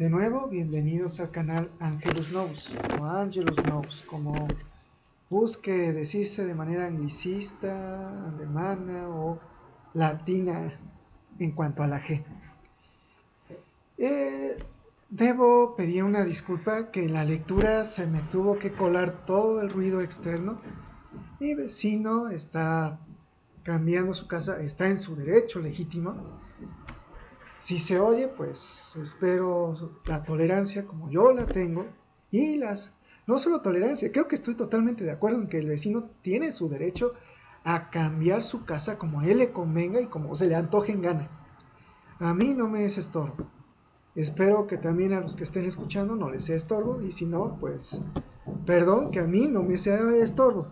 De nuevo, bienvenidos al canal Angelus Nous, o Angelus Nous, como busque decirse de manera anglicista, alemana o latina en cuanto a la G. Debo pedir una disculpa que en la lectura se me tuvo que colar todo el ruido externo. Mi vecino está cambiando su casa, está en su derecho legítimo. Si se oye, pues espero la tolerancia como yo la tengo y no solo tolerancia, creo que estoy totalmente de acuerdo en que el vecino tiene su derecho a cambiar su casa como a él le convenga y como se le antoje en gana. A mí no me es estorbo. Espero que también a los que estén escuchando no les sea estorbo, y si no, pues perdón, que a mí no me sea estorbo.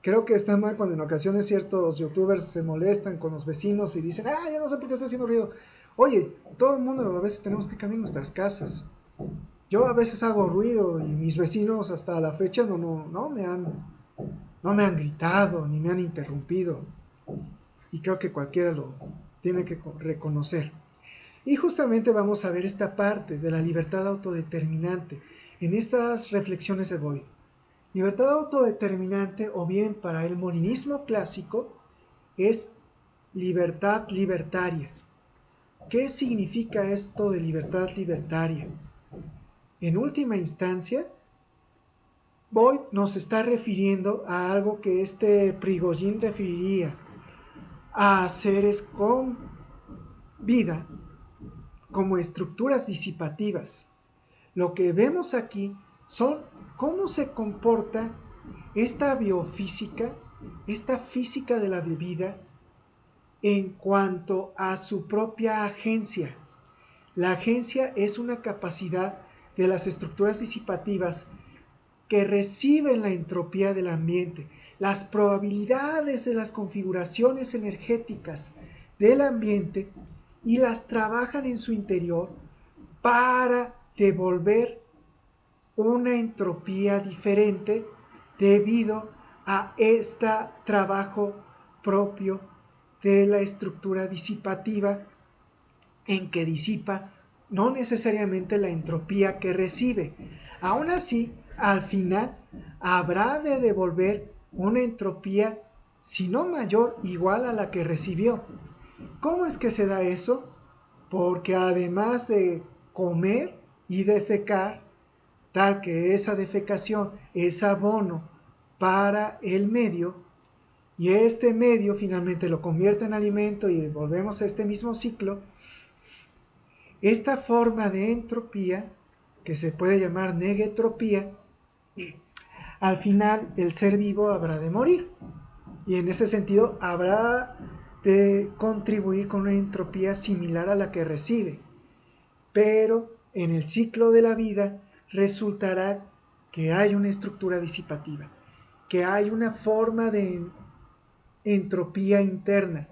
Creo que está mal cuando en ocasiones ciertos youtubers se molestan con los vecinos y dicen, yo no sé por qué estoy haciendo ruido. Oye, todo el mundo a veces tenemos que cambiar nuestras casas. Yo a veces hago ruido y mis vecinos hasta la fecha no me han gritado ni me han interrumpido. Y creo que cualquiera lo tiene que reconocer. Y justamente vamos a ver esta parte de la libertad autodeterminante en esas reflexiones de Boyd. Libertad autodeterminante, o bien para el molinismo clásico, es libertad libertaria. ¿Qué significa esto de libertad libertaria? En última instancia, Boyd nos está refiriendo a algo que Prigogine referiría a seres con vida como estructuras disipativas. Lo que vemos aquí son cómo se comporta esta biofísica, esta física de la vida en cuanto a su propia agencia. La agencia es una capacidad de las estructuras disipativas que reciben la entropía del ambiente, las probabilidades de las configuraciones energéticas del ambiente, y las trabajan en su interior para devolver una entropía diferente debido a este trabajo propio de la estructura disipativa, en que disipa no necesariamente la entropía que recibe. Aún así, al final habrá de devolver una entropía, si no mayor, igual a la que recibió. ¿Cómo es que se da eso? Porque además de comer y defecar, tal que esa defecación es abono para el medio, y este medio finalmente lo convierte en alimento y volvemos a este mismo ciclo, esta forma de entropía, que se puede llamar negetropía, al final el ser vivo habrá de morir, y en ese sentido habrá de contribuir con una entropía similar a la que recibe, pero en el ciclo de la vida resultará que hay una estructura disipativa, que hay una forma de entropía interna.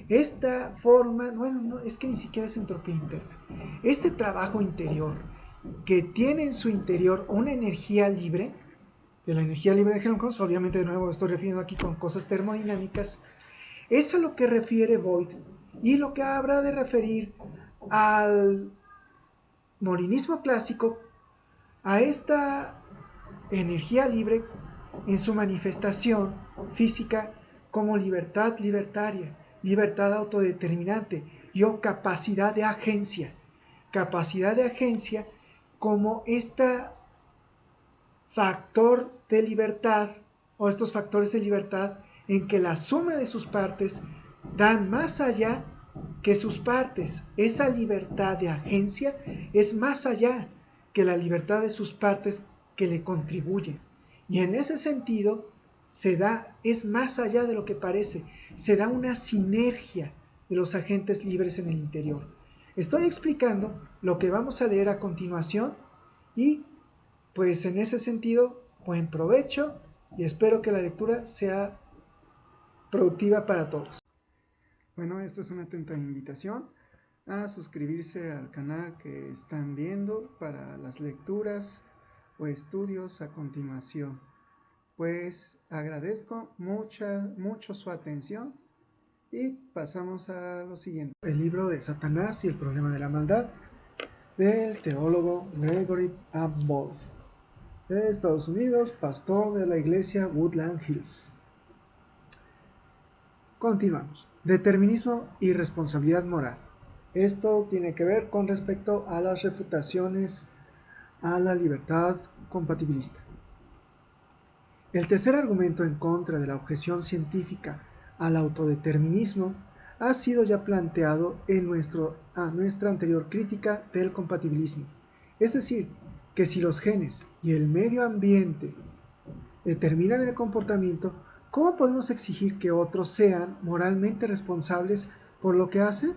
Esta forma, es que ni siquiera es entropía interna. Este trabajo interior que tiene en su interior una energía libre, de la energía libre de Helmholtz, obviamente de nuevo estoy refiriendo aquí con cosas termodinámicas, es a lo que refiere Boyd y lo que habrá de referir al molinismo clásico, a esta energía libre en su manifestación física como libertad libertaria, libertad autodeterminante y o capacidad de agencia. Capacidad de agencia como factor de libertad, o estos factores de libertad en que la suma de sus partes dan más allá que sus partes. Esa libertad de agencia es más allá que la libertad de sus partes que le contribuyen. Y en ese sentido es más allá de lo que parece, se da una sinergia de los agentes libres en el interior. Estoy explicando lo que vamos a leer a continuación y pues en ese sentido, buen provecho y espero que la lectura sea productiva para todos. Bueno, esta es una atenta invitación a suscribirse al canal que están viendo para las lecturas o estudios a continuación. Pues agradezco mucho su atención y pasamos a lo siguiente. El libro de Satanás y el problema de la maldad, del teólogo Gregory Abloh, de Estados Unidos, pastor de la iglesia Woodland Hills. Continuamos. Determinismo y responsabilidad moral. Esto tiene que ver con respecto a las refutaciones a la libertad compatibilista. El tercer argumento en contra de la objeción científica al autodeterminismo ha sido ya planteado en nuestra anterior crítica del compatibilismo. Es decir, que si los genes y el medio ambiente determinan el comportamiento, ¿cómo podemos exigir que otros sean moralmente responsables por lo que hacen?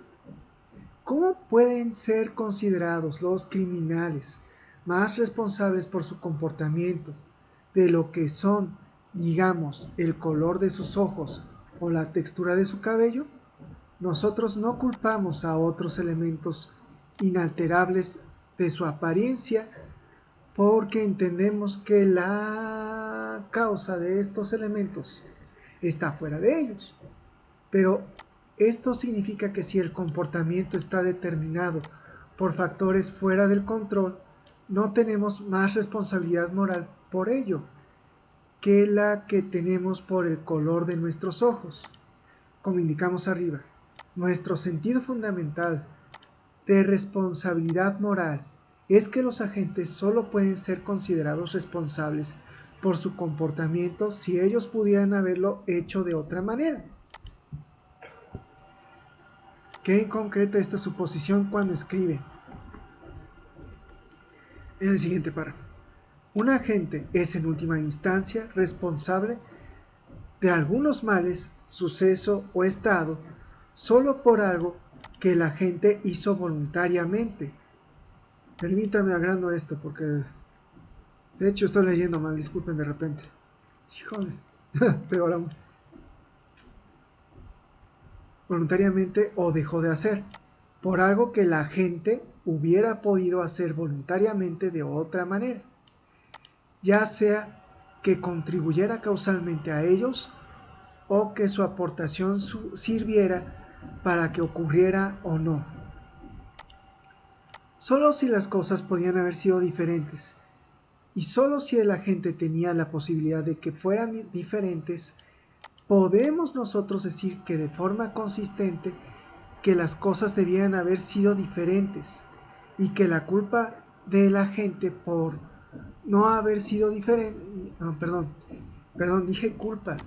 ¿Cómo pueden ser considerados los criminales más responsables por su comportamiento de lo que son, digamos, el color de sus ojos o la textura de su cabello? Nosotros no culpamos a otros elementos inalterables de su apariencia porque entendemos que la causa de estos elementos está fuera de ellos. Pero esto significa que si el comportamiento está determinado por factores fuera del control, no tenemos más responsabilidad moral por ello que la que tenemos por el color de nuestros ojos. Como indicamos arriba, nuestro sentido fundamental de responsabilidad moral es que los agentes solo pueden ser considerados responsables por su comportamiento si ellos pudieran haberlo hecho de otra manera. ¿Qué concreta esta suposición cuando escribe en el siguiente párrafo? Un agente es en última instancia responsable de algunos males, suceso o estado solo por algo que el agente hizo voluntariamente. Permítame agrando esto porque de hecho estoy leyendo mal, disculpen de repente. Híjole, peor aún. Voluntariamente o dejó de hacer, por algo que la gente hubiera podido hacer voluntariamente de otra manera, ya sea que contribuyera causalmente a ellos o que su aportación sirviera para que ocurriera o no. Solo si las cosas podían haber sido diferentes, y solo si el agente tenía la posibilidad de que fueran diferentes, podemos nosotros decir que de forma consistente que las cosas debieran haber sido diferentes y que la culpa de la gente por no haber sido diferente, perdón, dije culpa,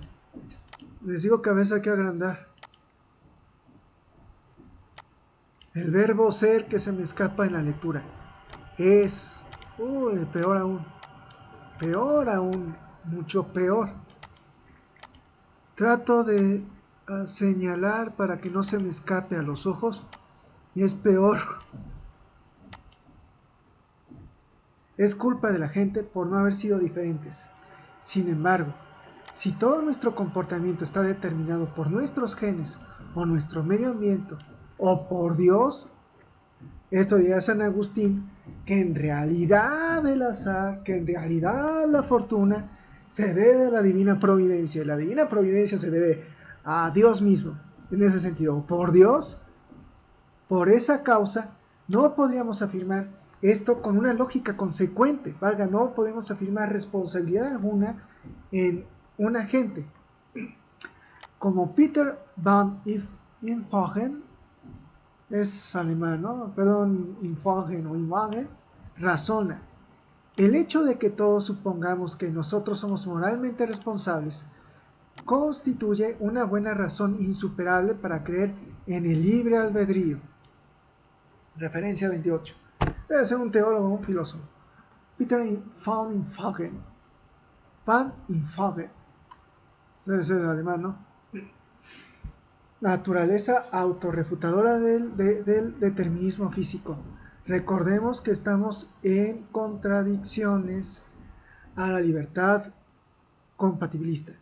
les digo que a veces hay que agrandar el verbo ser que se me escapa en la lectura, es, peor aún, mucho peor. Trato de señalar para que no se me escape a los ojos y es peor. Es culpa de la gente por no haber sido diferentes. Sin embargo, si todo nuestro comportamiento está determinado por nuestros genes o nuestro medio ambiente o por Dios, esto diría San Agustín, que en realidad el azar, que en realidad la fortuna se debe a la divina providencia, y la divina providencia se debe a Dios mismo. En ese sentido, por Dios, por esa causa, no podríamos afirmar esto con una lógica consecuente, no podemos afirmar responsabilidad alguna en un agente. Como Peter van Infagen, es alemán, ¿no? Infagen, razona. El hecho de que todos supongamos que nosotros somos moralmente responsables constituye una buena razón insuperable para creer en el libre albedrío. Referencia 28. Debe ser un teólogo o un filósofo. Peter van Infagen. Debe ser el alemán, ¿no? Naturaleza autorrefutadora del determinismo físico. Recordemos que estamos en contradicciones a la libertad compatibilista.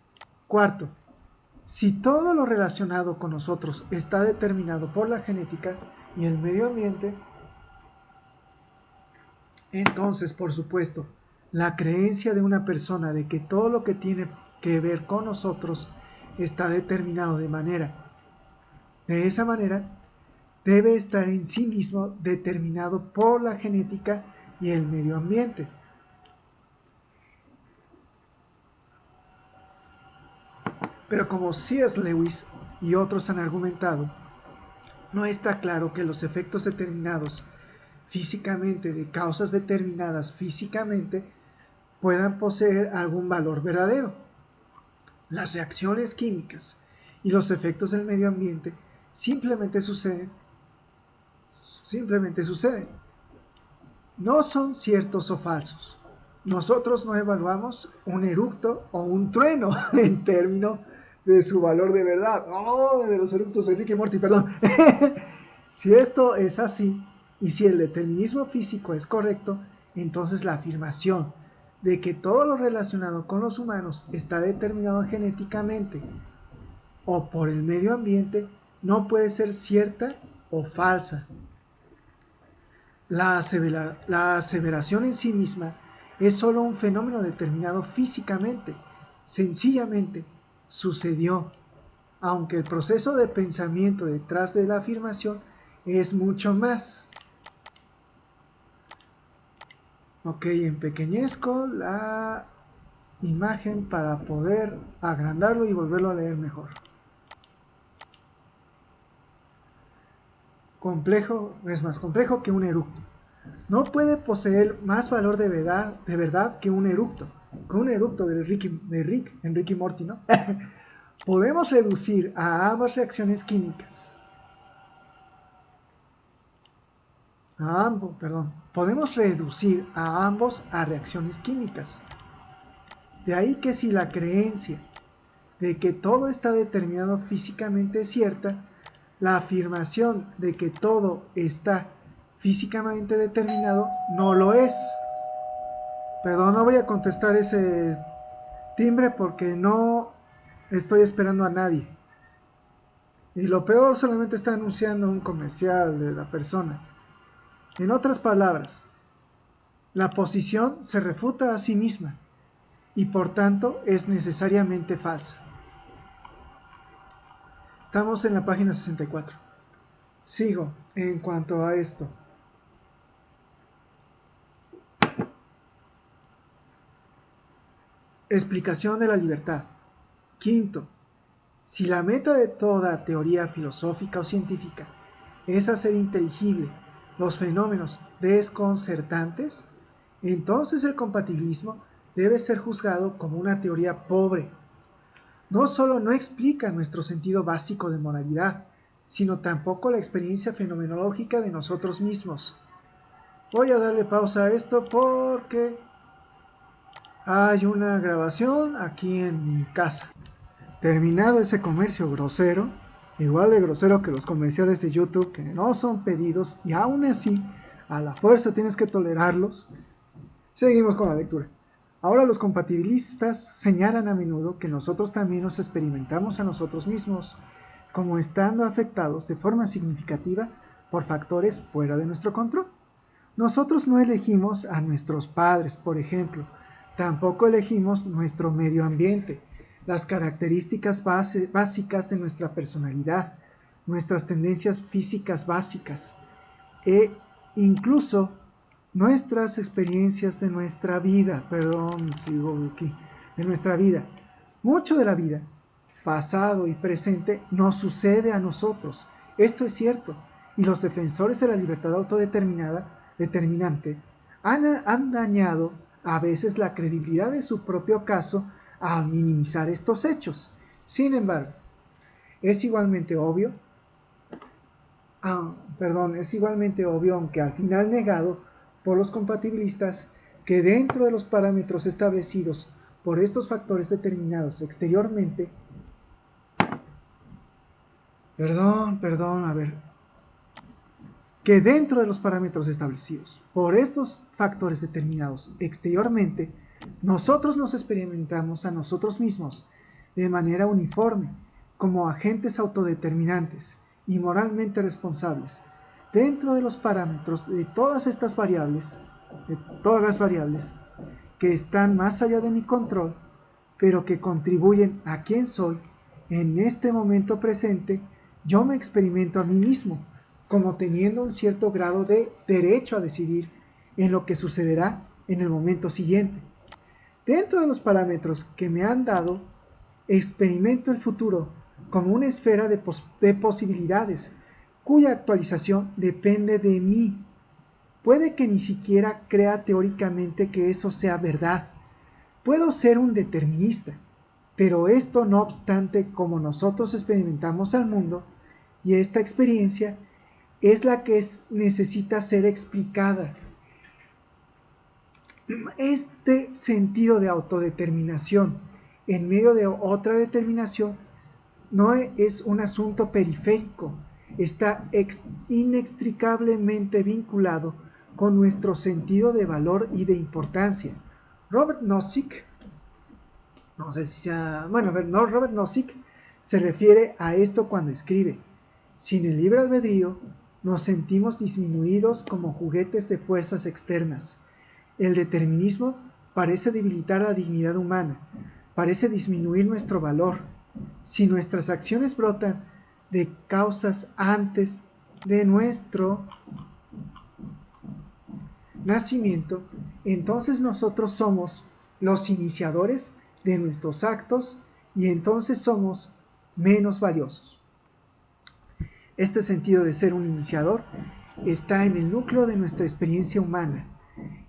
Cuarto, si todo lo relacionado con nosotros está determinado por la genética y el medio ambiente, entonces, por supuesto, la creencia de una persona de que todo lo que tiene que ver con nosotros está determinado de esa manera, debe estar en sí mismo determinado por la genética y el medio ambiente. Pero como C.S. Lewis y otros han argumentado, no está claro que los efectos determinados físicamente de causas determinadas físicamente puedan poseer algún valor verdadero. Las reacciones químicas y los efectos del medio ambiente simplemente suceden. No son ciertos o falsos. Nosotros no evaluamos un eructo o un trueno en términos de su valor de verdad. Oh, de los eructos de Rick y Morty, perdón. Si esto es así, y si el determinismo físico es correcto, entonces la afirmación de que todo lo relacionado con los humanos está determinado genéticamente o por el medio ambiente no puede ser cierta o falsa. La aseveración en sí misma es solo un fenómeno determinado físicamente. Sencillamente sucedió, aunque el proceso de pensamiento detrás de la afirmación es mucho más. Ok, empequeñezco la imagen para poder agrandarlo y volverlo a leer mejor. Complejo, es más complejo que un eructo. No puede poseer más valor de verdad que un eructo. Con un eructo de Rick en Rick y Morty, ¿no? Podemos reducir a ambas reacciones químicas. Podemos reducir a ambos a reacciones químicas. De ahí que si la creencia de que todo está determinado físicamente es cierta, la afirmación de que todo está físicamente determinado no lo es. Perdón, no voy a contestar ese timbre porque no estoy esperando a nadie. Y lo peor, solamente está anunciando un comercial de la persona. En otras palabras, la posición se refuta a sí misma y por tanto es necesariamente falsa. Estamos en la página 64. Sigo en cuanto a esto. Explicación de la libertad. Quinto, si la meta de toda teoría filosófica o científica es hacer inteligible los fenómenos desconcertantes, entonces el compatibilismo debe ser juzgado como una teoría pobre. No solo no explica nuestro sentido básico de moralidad, sino tampoco la experiencia fenomenológica de nosotros mismos. Voy a darle pausa a esto porque hay una grabación aquí en mi casa. Terminado ese comercio grosero, igual de grosero que los comerciales de YouTube que no son pedidos y aún así a la fuerza tienes que tolerarlos, seguimos con la lectura. Ahora los compatibilistas señalan a menudo que nosotros también nos experimentamos a nosotros mismos como estando afectados de forma significativa por factores fuera de nuestro control. Nosotros no elegimos a nuestros padres, por ejemplo, tampoco elegimos nuestro medio ambiente, las características básicas de nuestra personalidad, nuestras tendencias físicas básicas e incluso nuestras experiencias de nuestra vida, de nuestra vida. Mucho de la vida, pasado y presente, nos sucede a nosotros. Esto es cierto, y los defensores de la libertad determinante han dañado a veces la credibilidad de su propio caso al minimizar estos hechos. Sin embargo, es igualmente obvio, aunque al final negado por los compatibilistas, que dentro de los parámetros establecidos por estos factores determinados exteriormente, que dentro de los parámetros establecidos por estos factores determinados exteriormente, nosotros nos experimentamos a nosotros mismos de manera uniforme, como agentes autodeterminantes y moralmente responsables, dentro de los parámetros de todas las variables que están más allá de mi control, pero que contribuyen a quién soy. En este momento presente, yo me experimento a mí mismo como teniendo un cierto grado de derecho a decidir en lo que sucederá en el momento siguiente. Dentro de los parámetros que me han dado, experimento el futuro como una esfera de posibilidades, cuya actualización depende de mí. Puede que ni siquiera crea teóricamente que eso sea verdad. Puedo ser un determinista, pero esto no obstante, como nosotros experimentamos al mundo, y esta experiencia es la que necesita ser explicada. Este sentido de autodeterminación en medio de otra determinación no es un asunto periférico, está inextricablemente vinculado con nuestro sentido de valor y de importancia. Robert Nozick, no sé si sea, bueno, no, Robert Nozick se refiere a esto cuando escribe: sin el libre albedrío, nos sentimos disminuidos como juguetes de fuerzas externas. El determinismo parece debilitar la dignidad humana, parece disminuir nuestro valor. Si nuestras acciones brotan de causas antes de nuestro nacimiento, entonces nosotros somos los iniciadores de nuestros actos y entonces somos menos valiosos. Este sentido de ser un iniciador está en el núcleo de nuestra experiencia humana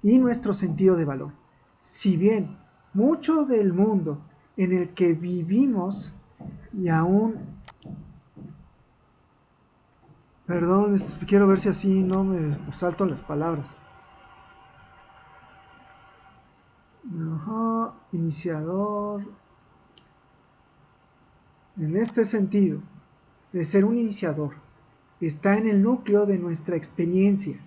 y nuestro sentido de valor. Si bien mucho del mundo en el que vivimos y aún... Perdón, quiero ver si así no me salto las palabras. Iniciador. En este sentido, de ser un iniciador, está en el núcleo de nuestra experiencia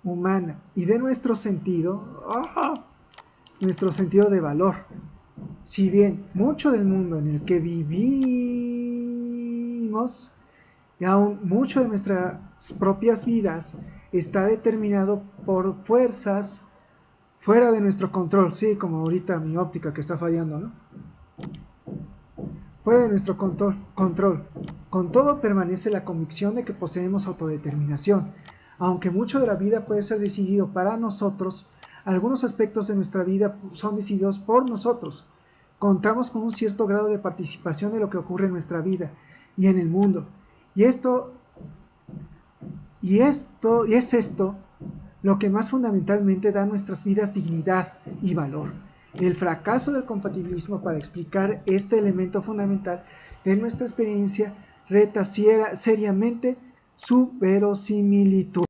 humana y de nuestro sentido de valor. Si bien mucho del mundo en el que vivimos y aún mucho de nuestras propias vidas está determinado por fuerzas fuera de nuestro control, sí, como ahorita mi óptica que está fallando, ¿no? Fuera de nuestro control. Con todo permanece la convicción de que poseemos autodeterminación. Aunque mucho de la vida puede ser decidido para nosotros, algunos aspectos de nuestra vida son decididos por nosotros. Contamos con un cierto grado de participación de lo que ocurre en nuestra vida y en el mundo. Y es esto lo que más fundamentalmente da a nuestras vidas dignidad y valor. El fracaso del compatibilismo para explicar este elemento fundamental de nuestra experiencia reta seriamente su verosimilitud.